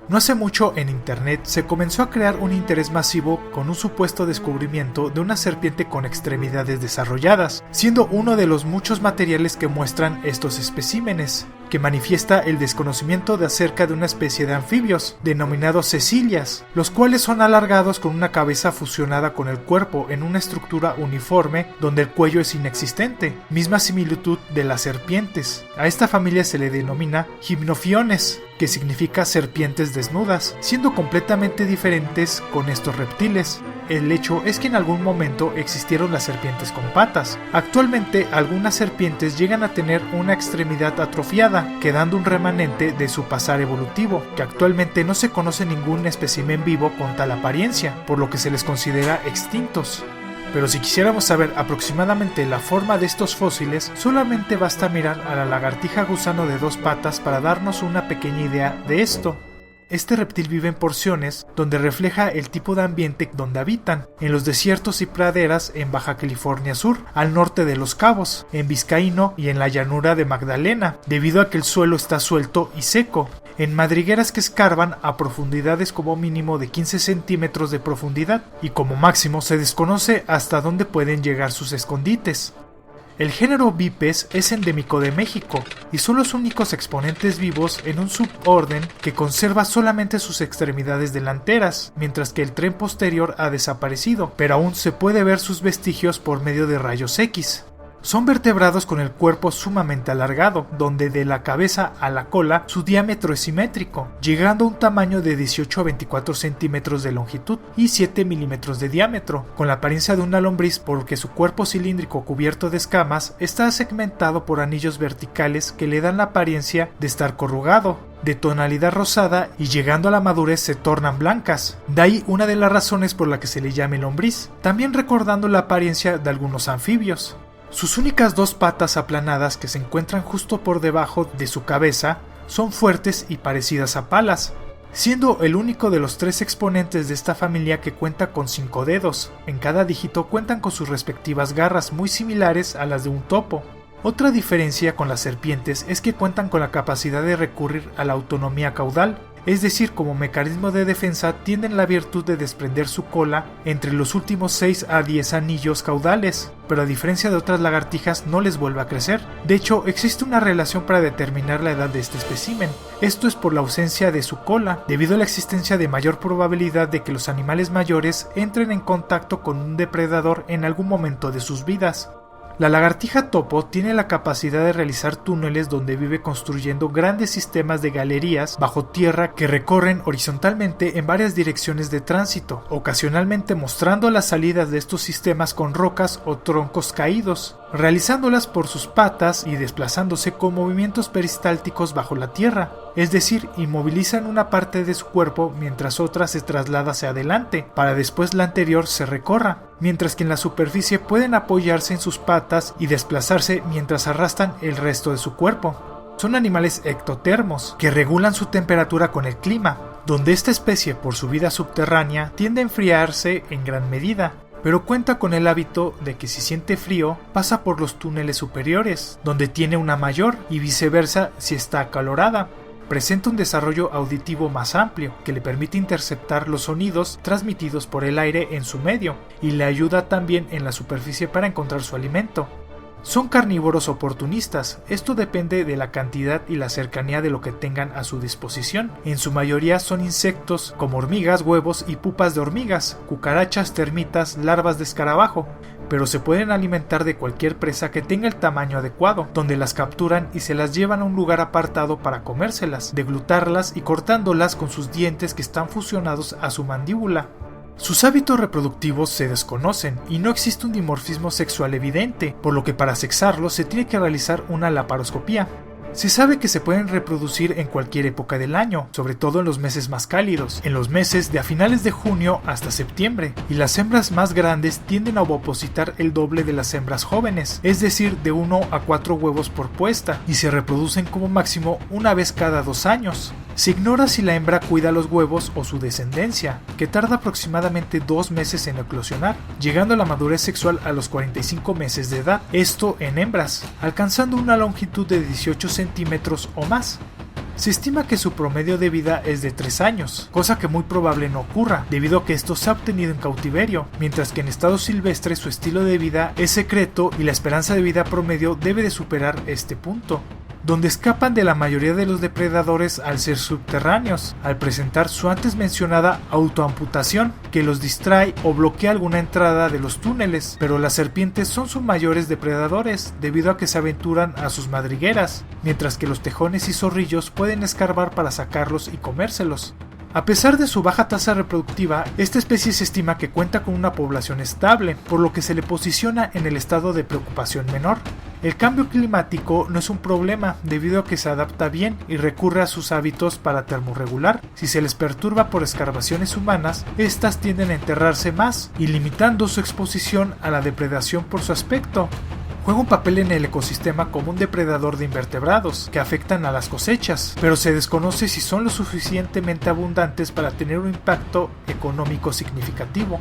No hace mucho en internet se comenzó a crear un interés masivo con un supuesto descubrimiento de una serpiente con extremidades desarrolladas, siendo uno de los muchos materiales que muestran estos especímenes, que manifiesta el desconocimiento de acerca de una especie de anfibios, denominados cecilias, los cuales son alargados con una cabeza fusionada con el cuerpo en una estructura uniforme donde el cuello es inexistente, misma similitud de las serpientes. A esta familia se le denomina Hypnophiones, que significa serpientes desnudas, siendo completamente diferentes con estos reptiles. El hecho es que en algún momento existieron las serpientes con patas. Actualmente algunas serpientes llegan a tener una extremidad atrofiada, quedando un remanente de su pasar evolutivo, que actualmente no se conoce ningún espécimen vivo con tal apariencia, por lo que se les considera extintos. Pero si quisiéramos saber aproximadamente la forma de estos fósiles, solamente basta mirar a la lagartija gusano de 2 patas para darnos una pequeña idea de esto. Este reptil vive en porciones donde refleja el tipo de ambiente donde habitan, en los desiertos y praderas en Baja California Sur, al norte de Los Cabos, en Vizcaíno y en la llanura de Magdalena, debido a que el suelo está suelto y seco, en madrigueras que escarban a profundidades como mínimo de 15 centímetros de profundidad, y como máximo se desconoce hasta dónde pueden llegar sus escondites. El género Bipes es endémico de México y son los únicos exponentes vivos en un suborden que conserva solamente sus extremidades delanteras, mientras que el tren posterior ha desaparecido, pero aún se puede ver sus vestigios por medio de rayos X. Son vertebrados con el cuerpo sumamente alargado, donde de la cabeza a la cola su diámetro es simétrico, llegando a un tamaño de 18 a 24 centímetros de longitud y 7 milímetros de diámetro, con la apariencia de una lombriz porque su cuerpo cilíndrico cubierto de escamas está segmentado por anillos verticales que le dan la apariencia de estar corrugado, de tonalidad rosada, y llegando a la madurez se tornan blancas. De ahí una de las razones por la que se le llame lombriz, también recordando la apariencia de algunos anfibios. Sus únicas 2 patas aplanadas que se encuentran justo por debajo de su cabeza son fuertes y parecidas a palas, siendo el único de los 3 exponentes de esta familia que cuenta con 5 dedos. En cada dígito cuentan con sus respectivas garras muy similares a las de un topo. Otra diferencia con las serpientes es que cuentan con la capacidad de recurrir a la autonomía caudal, es decir, como mecanismo de defensa tienen la virtud de desprender su cola entre los últimos 6 a 10 anillos caudales, pero a diferencia de otras lagartijas no les vuelve a crecer. De hecho, existe una relación para determinar la edad de este espécimen. Esto es por la ausencia de su cola, debido a la existencia de mayor probabilidad de que los animales mayores entren en contacto con un depredador en algún momento de sus vidas. La lagartija topo tiene la capacidad de realizar túneles donde vive construyendo grandes sistemas de galerías bajo tierra que recorren horizontalmente en varias direcciones de tránsito, ocasionalmente mostrando las salidas de estos sistemas con rocas o troncos caídos, realizándolas por sus patas y desplazándose con movimientos peristálticos bajo la tierra, es decir, inmovilizan una parte de su cuerpo mientras otra se traslada hacia adelante, para después la anterior se recorra, mientras que en la superficie pueden apoyarse en sus patas y desplazarse mientras arrastran el resto de su cuerpo. Son animales ectotermos, que regulan su temperatura con el clima, donde esta especie, por su vida subterránea, tiende a enfriarse en gran medida, pero cuenta con el hábito de que si siente frío, pasa por los túneles superiores, donde tiene una mayor, y viceversa si está acalorada. Presenta un desarrollo auditivo más amplio, que le permite interceptar los sonidos transmitidos por el aire en su medio, y le ayuda también en la superficie para encontrar su alimento. Son carnívoros oportunistas, esto depende de la cantidad y la cercanía de lo que tengan a su disposición. En su mayoría son insectos como hormigas, huevos y pupas de hormigas, cucarachas, termitas, larvas de escarabajo, pero se pueden alimentar de cualquier presa que tenga el tamaño adecuado, donde las capturan y se las llevan a un lugar apartado para comérselas, deglutarlas y cortándolas con sus dientes que están fusionados a su mandíbula. Sus hábitos reproductivos se desconocen y no existe un dimorfismo sexual evidente, por lo que para sexarlos se tiene que realizar una laparoscopía. Se sabe que se pueden reproducir en cualquier época del año, sobre todo en los meses más cálidos, en los meses de a finales de junio hasta septiembre, y las hembras más grandes tienden a ovopositar el doble de las hembras jóvenes, es decir, de 1 a 4 huevos por puesta, y se reproducen como máximo una vez cada 2 años. Se ignora si la hembra cuida los huevos o su descendencia, que tarda aproximadamente 2 meses en eclosionar, llegando a la madurez sexual a los 45 meses de edad, esto en hembras, alcanzando una longitud de 18 centímetros o más. Se estima que su promedio de vida es de 3 años, cosa que muy probable no ocurra, debido a que esto se ha obtenido en cautiverio, mientras que en estado silvestre su estilo de vida es secreto y la esperanza de vida promedio debe de superar este punto, donde escapan de la mayoría de los depredadores al ser subterráneos, al presentar su antes mencionada autoamputación, que los distrae o bloquea alguna entrada de los túneles, pero las serpientes son sus mayores depredadores, debido a que se aventuran a sus madrigueras, mientras que los tejones y zorrillos pueden escarbar para sacarlos y comérselos. A pesar de su baja tasa reproductiva, esta especie se estima que cuenta con una población estable, por lo que se le posiciona en el estado de preocupación menor. El cambio climático no es un problema, debido a que se adapta bien y recurre a sus hábitos para termorregular. Si se les perturba por escarbaciones humanas, estas tienden a enterrarse más y limitando su exposición a la depredación por su aspecto. Juega un papel en el ecosistema como un depredador de invertebrados que afectan a las cosechas, pero se desconoce si son lo suficientemente abundantes para tener un impacto económico significativo.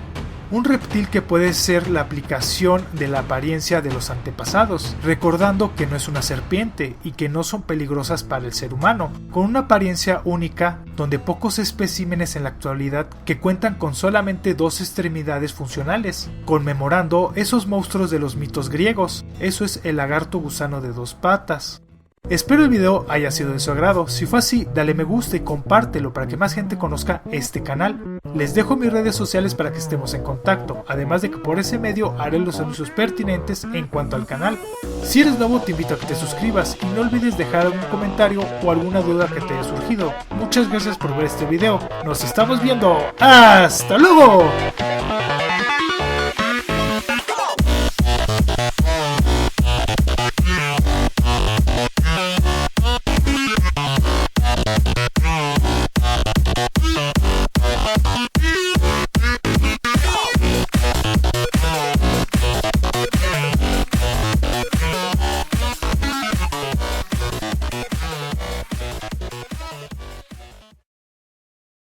Un reptil que puede ser la aplicación de la apariencia de los antepasados, recordando que no es una serpiente y que no son peligrosas para el ser humano, con una apariencia única donde pocos especímenes en la actualidad que cuentan con solamente 2 extremidades funcionales, conmemorando esos monstruos de los mitos griegos. Eso es el lagarto gusano de 2 patas. Espero el video haya sido de su agrado. Si fue así, dale me gusta y compártelo para que más gente conozca este canal. Les dejo mis redes sociales para que estemos en contacto, además de que por ese medio haré los anuncios pertinentes en cuanto al canal. Si eres nuevo, te invito a que te suscribas y no olvides dejar algún comentario o alguna duda que te haya surgido. Muchas gracias por ver este video. Nos estamos viendo. ¡Hasta luego!